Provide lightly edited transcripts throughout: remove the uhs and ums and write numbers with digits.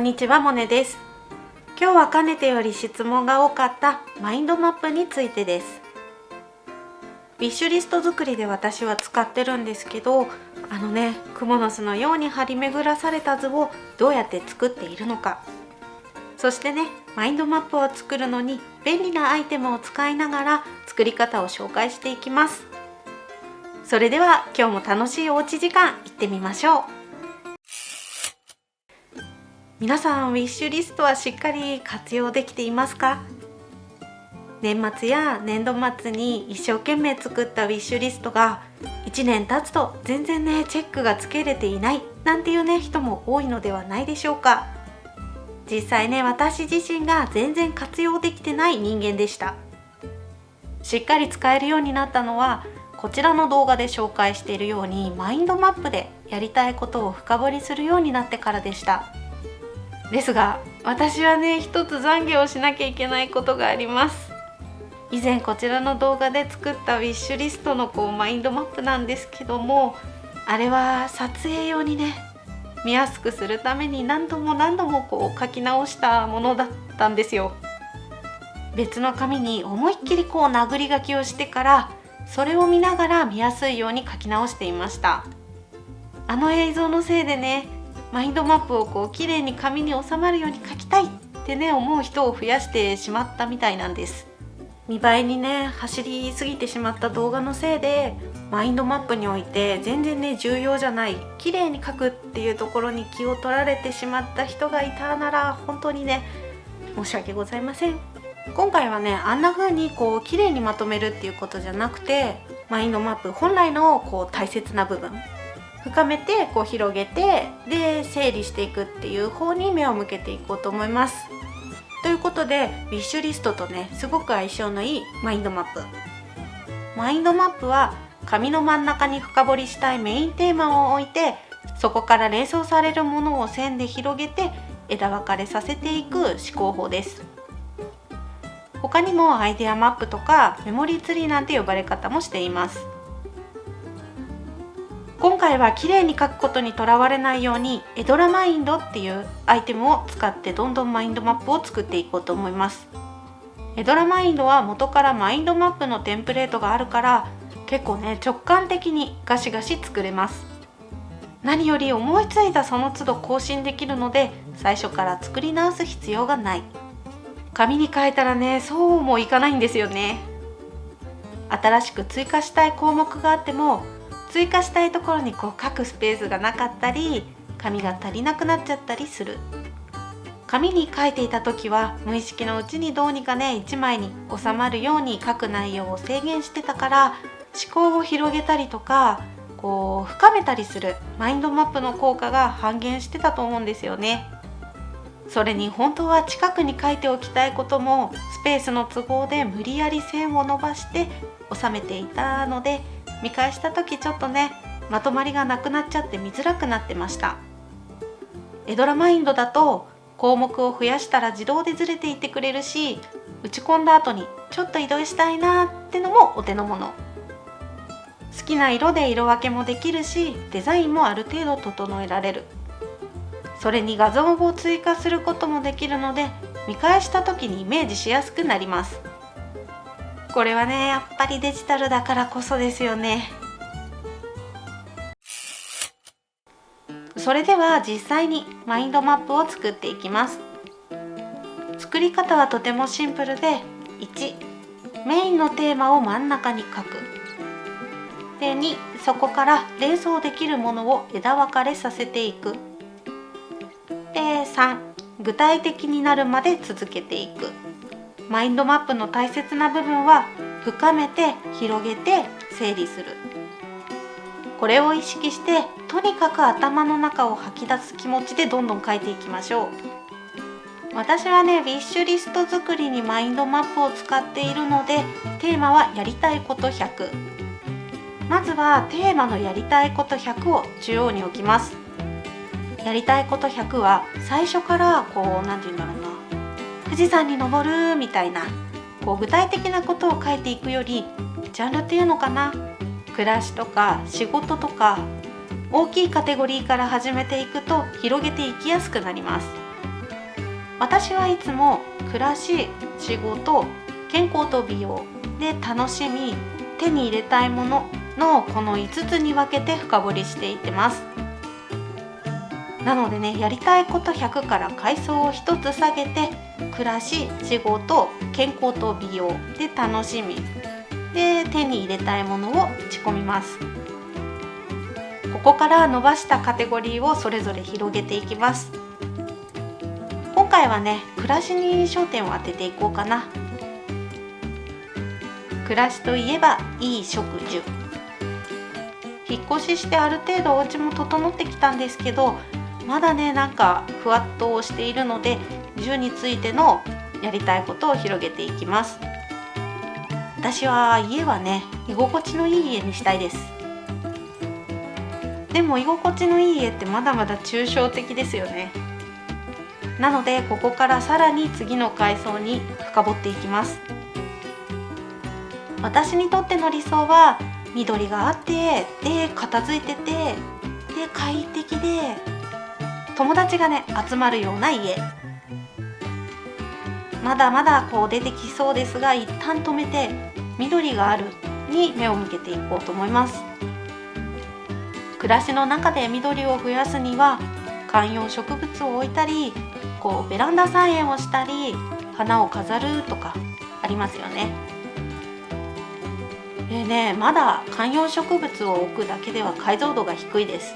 んにちは、モネです。今日はかねてより質問が多かったマインドマップについてです。ウィッシュリスト作りで私は使ってるんですけど、クモの巣のように張り巡らされた図をどうやって作っているのか、そしてね、マインドマップを作るのに便利なアイテムを使いながら作り方を紹介していきます。それでは今日も楽しいおうち時間行ってみましょう。皆さん、ウィッシュリストはしっかり活用できていますか？年末や年度末に一生懸命作ったウィッシュリストが1年経つと全然ね、チェックがつけれていないなんていうね、人も多いのではないでしょうか。実際ね、私自身が全然活用できてない人間でした。しっかり使えるようになったのは、こちらの動画で紹介しているようにマインドマップでやりたいことを深掘りするようになってからでした。ですが、私はね、一つ懺悔をしなきゃいけないことがあります。以前こちらの動画で作ったウィッシュリストのマインドマップなんですけども、あれは撮影用にね、見やすくするために何度も書き直したものだったんですよ。別の紙に思いっきり殴り書きをしてから、それを見ながら見やすいように書き直していました。あの映像のせいでね、マインドマップをきれいに紙に収まるように書きたいってね、思う人を増やしてしまったみたいなんです。見栄えにね、走りすぎてしまった動画のせいで、マインドマップにおいて全然ね、重要じゃないきれいに書くっていうところに気を取られてしまった人がいたなら、本当にね、申し訳ございません。今回はね、あんな風にきれいにまとめるっていうことじゃなくて、マインドマップ本来の大切な部分深めて広げて、で整理していくっていう方に目を向けていこうと思います。ということで、ウィッシュリストとね、すごく相性のいいマインドマップ。マインドマップは紙の真ん中に深掘りしたいメインテーマを置いて、そこから連想されるものを線で広げて枝分かれさせていく思考法です。他にもアイデアマップとかメモリーツリーなんて呼ばれ方もしています。今回は綺麗に書くことにとらわれないように、エドラマインドっていうアイテムを使ってどんどんマインドマップを作っていこうと思います。エドラマインドは元からマインドマップのテンプレートがあるから、結構ね、直感的にガシガシ作れます。何より思いついたその都度更新できるので、最初から作り直す必要がない。紙に書いたらね、そうもいかないんですよね。新しく追加したい項目があっても、追加したいところに書くスペースがなかったり、紙が足りなくなっちゃったりする。紙に書いていた時は無意識のうちにどうにかね、1枚に収まるように書く内容を制限してたから、思考を広げたりとか深めたりするマインドマップの効果が半減してたと思うんですよね。それに本当は近くに書いておきたいこともスペースの都合で無理やり線を伸ばして収めていたので、見返した時ちょっとね、まとまりがなくなっちゃって見づらくなってました。エドラマインドだと項目を増やしたら自動でずれていってくれるし、打ち込んだ後にちょっと移動したいなってのもお手の物。好きな色で色分けもできるし、デザインもある程度整えられる。それに画像を追加することもできるので、見返した時にイメージしやすくなります。これはね、やっぱりデジタルだからこそですよね。それでは実際にマインドマップを作っていきます。作り方はとてもシンプルで、1、メインのテーマを真ん中に書く。で、2、そこから連想できるものを枝分かれさせていく。で、3、具体的になるまで続けていく。マインドマップの大切な部分は深めて広げて整理する。これを意識して、とにかく頭の中を吐き出す気持ちでどんどん書いていきましょう。私はね、ウィッシュリスト作りにマインドマップを使っているので、テーマはやりたいこと100。まずはテーマのやりたいこと100を中央に置きます。やりたいこと100は最初から富士山に登るみたいな具体的なことを書いていくより、ジャンルっていうのかな、暮らしとか仕事とか大きいカテゴリーから始めていくと広げていきやすくなります。私はいつも暮らし、仕事、健康と美容で楽しみ、手に入れたいもののこの5つに分けて深掘りしていってます。なのでね、やりたいこと100から階層を1つ下げて、暮らし、仕事、健康と美容で楽しみで手に入れたいものを打ち込みます。ここから伸ばしたカテゴリーをそれぞれ広げていきます。今回はね、暮らしに焦点を当てていこうかな。暮らしといえばいい食住。引っ越ししてある程度お家も整ってきたんですけど、まだねなんかふわっとしているので、住についてのやりたいことを広げていきます。私は家はね、居心地のいい家にしたいです。でも居心地のいい家ってまだまだ抽象的ですよね。なのでここからさらに次の階層に深掘っていきます。私にとっての理想は緑があって、で片付いてて、で快適で友達がね集まるような家。まだまだこう出てきそうですが、一旦止めて緑があるに目を向けていこうと思います。暮らしの中で緑を増やすには、観葉植物を置いたり、こうベランダ菜園をしたり、花を飾るとかありますよね。でね、まだ観葉植物を置くだけでは解像度が低いです。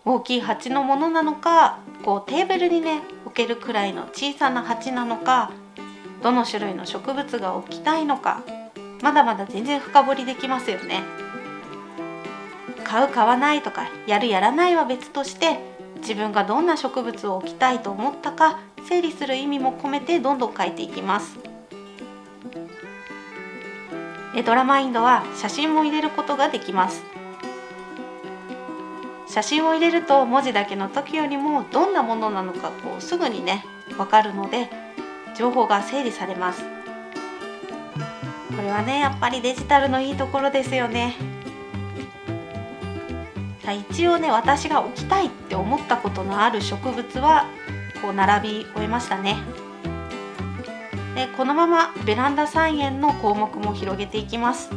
大きい鉢のものなのか、こうテーブルにね置けるくらいの小さな鉢なのか、どの種類の植物が置きたいのか、まだまだ全然深掘りできますよね。買う買わないとか、やるやらないは別として、自分がどんな植物を置きたいと思ったか整理する意味も込めてどんどん書いていきます。ドラマインドは写真も入れることができます。写真を入れると文字だけの時よりもどんなものなのかこうすぐにね分かるので、情報が整理されます。これはねやっぱりデジタルのいいところですよね。一応ね、私が置きたいって思ったことのある植物はこう並び終えましたね。でこのままベランダ菜園の項目も広げていきます。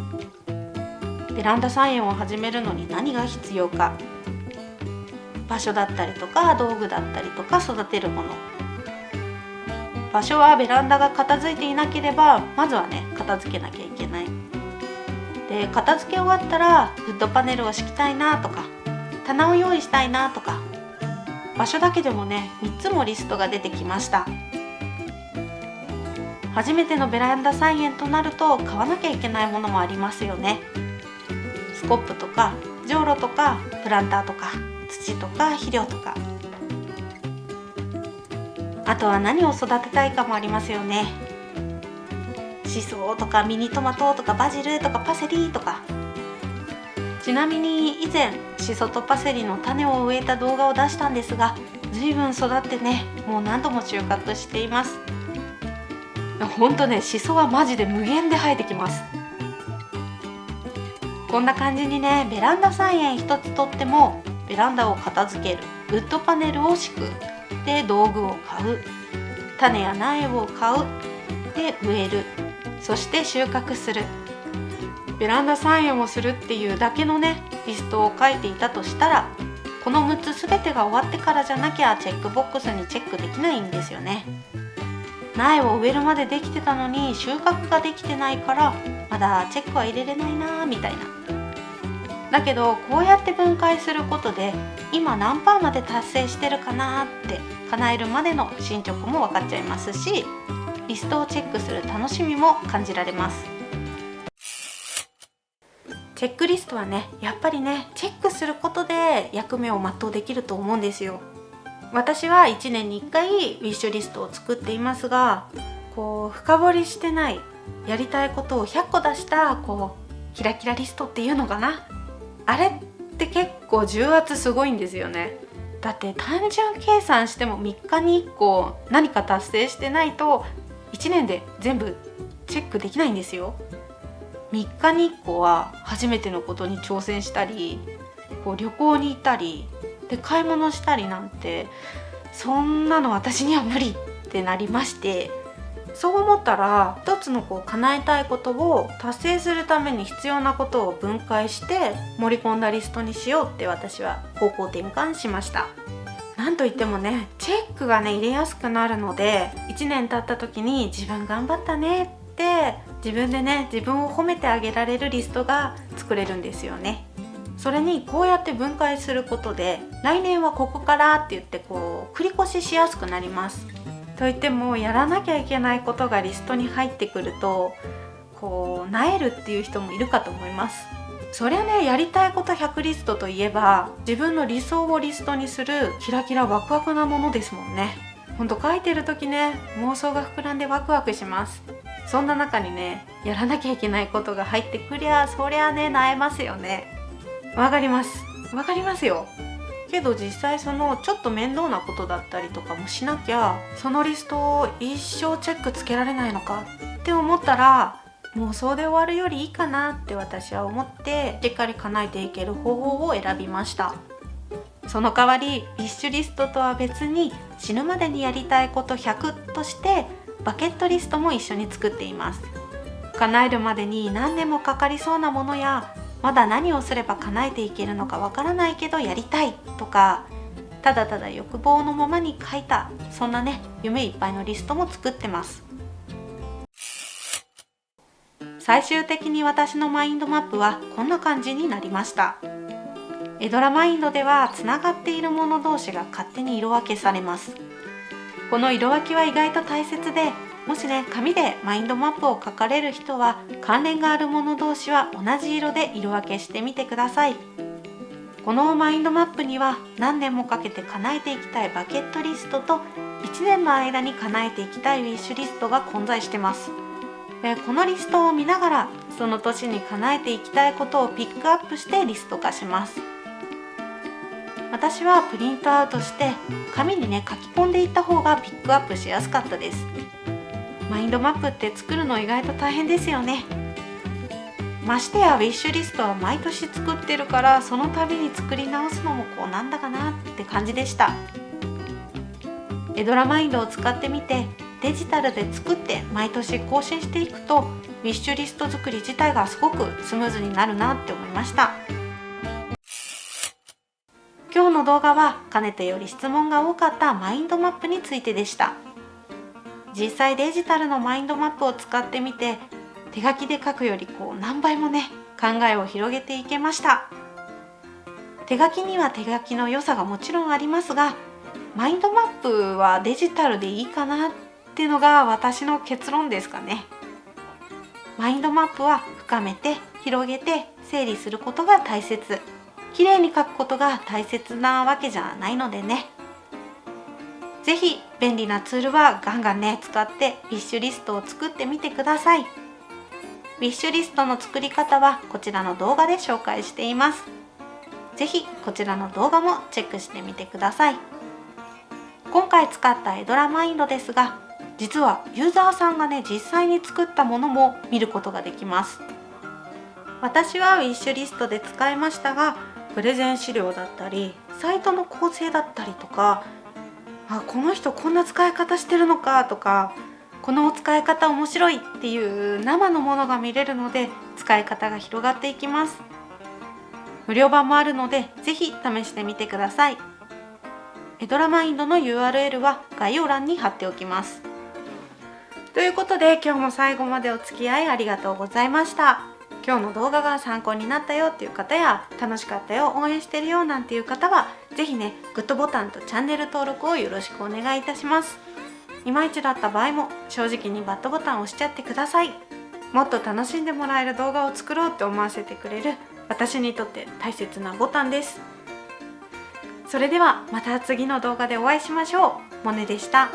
ベランダ菜園を始めるのに何が必要か、場所だったりとか道具だったりとか育てるもの。場所はベランダが片付いていなければまずはね片付けなきゃいけない。で片付け終わったらウッドパネルを敷きたいなとか、棚を用意したいなとか、場所だけでもね3つもリストが出てきました。初めてのベランダ菜園となると買わなきゃいけないものもありますよね。スコップとかじょうろとかプランターとか土とか肥料とか、あとは何を育てたいかもありますよね。シソとかミニトマトとかバジルとかパセリとか。ちなみに以前シソとパセリの種を植えた動画を出したんですが、随分育ってね、もう何度も収穫しています。ほんとね、シソはマジで無限で生えてきます。こんな感じにね、ベランダ菜園一つとっても、ベランダを片付ける、ウッドパネルを敷く、で道具を買う、種や苗を買う、で植える、そして収穫する。ベランダ菜園をするっていうだけのねリストを書いていたとしたら、この6つすべてが終わってからじゃなきゃチェックボックスにチェックできないんですよね。苗を植えるまでできてたのに収穫ができてないから、まだチェックは入れれないなみたいな。だけどこうやって分解することで、今何パーまで達成してるかなって叶えるまでの進捗も分かっちゃいますし、リストをチェックする楽しみも感じられます。チェックリストはね、やっぱりねチェックすることで役目を全うできると思うんですよ。私は1年に1回ウィッシュリストを作っていますが、こう深掘りしてないやりたいことを100個出したこうキラキラリストっていうのかな、あれって結構重圧すごいんですよね。だって単純計算しても3日に1個何か達成してないと1年で全部チェックできないんですよ。3日に1個は初めてのことに挑戦したり、こう旅行に行ったりで買い物したりなんてそんなの私には無理ってなりまして、そう思ったら一つの叶えたいことを達成するために必要なことを分解して盛り込んだリストにしようって私は方向転換しました。なんといってもね、チェックがね入れやすくなるので、1年経った時に自分頑張ったねって自分でね自分を褒めてあげられるリストが作れるんですよね。それにこうやって分解することで、来年はここからって言って繰り越ししやすくなります。といってもやらなきゃいけないことがリストに入ってくると萎えるっていう人もいるかと思います。そりゃね、やりたいこと100リストといえば自分の理想をリストにするキラキラワクワクなものですもんね。ほんと書いてる時ね、妄想が膨らんでワクワクします。そんな中にね、やらなきゃいけないことが入ってくりゃ、そりゃね萎えますよね。わかりますよ。けど実際そのちょっと面倒なことだったりとかもしなきゃ、そのリストを一生チェックつけられないのかって思ったら、妄想で終わるよりいいかなって私は思って、しっかり叶えていける方法を選びました。その代わりウィッシュリストとは別に、死ぬまでにやりたいこと100としてバケットリストも一緒に作っています。叶えるまでに何年もかかりそうなものや、まだ何をすれば叶えていけるのかわからないけどやりたいとか、ただただ欲望のままに書いた、そんなね夢いっぱいのリストも作ってます。最終的に私のマインドマップはこんな感じになりました。エドラマインドではつながっているもの同士が勝手に色分けされます。この色分けは意外と大切で、もしね紙でマインドマップを書かれる人は、関連があるもの同士は同じ色で色分けしてみてください。このマインドマップには何年もかけて叶えていきたいバケットリストと、1年の間に叶えていきたいウィッシュリストが混在してます。このリストを見ながら、その年に叶えていきたいことをピックアップしてリスト化します。私はプリントアウトして紙にね書き込んでいった方がピックアップしやすかったです。マインドマップって作るの意外と大変ですよね。ましてやウィッシュリストは毎年作ってるから、その度に作り直すのもなんだかなって感じでした。エドラマインドを使ってみて、デジタルで作って毎年更新していくと、ウィッシュリスト作り自体がすごくスムーズになるなって思いました。今日の動画はかねてより質問が多かったマインドマップについてでした。実際デジタルのマインドマップを使ってみて、手書きで書くより何倍もね考えを広げていけました。手書きには手書きの良さがもちろんありますが、マインドマップはデジタルでいいかなっていうのが私の結論ですかね。マインドマップは深めて広げて整理することが大切。綺麗に書くことが大切なわけじゃないのでね。ぜひ便利なツールはガンガンね使ってウィッシュリストを作ってみてください。ウィッシュリストの作り方はこちらの動画で紹介しています。ぜひこちらの動画もチェックしてみてください。今回使ったエドラマインドですが、実はユーザーさんがね実際に作ったものも見ることができます。私はウィッシュリストで使いましたが、プレゼン資料だったりサイトの構成だったりとか、この人こんな使い方してるのかとか、この使い方面白いっていう生のものが見れるので、使い方が広がっていきます。無料版もあるのでぜひ試してみてください。エドラマインドの URL は概要欄に貼っておきます。ということで今日も最後までお付き合いありがとうございました。今日の動画が参考になったよっていう方や、楽しかったよ、応援してるよなんていう方は、ぜひねグッドボタンとチャンネル登録をよろしくお願いいたします。いまいちだった場合も正直にバッドボタンを押しちゃってください。もっと楽しんでもらえる動画を作ろうって思わせてくれる私にとって大切なボタンです。それではまた次の動画でお会いしましょう。モネでした。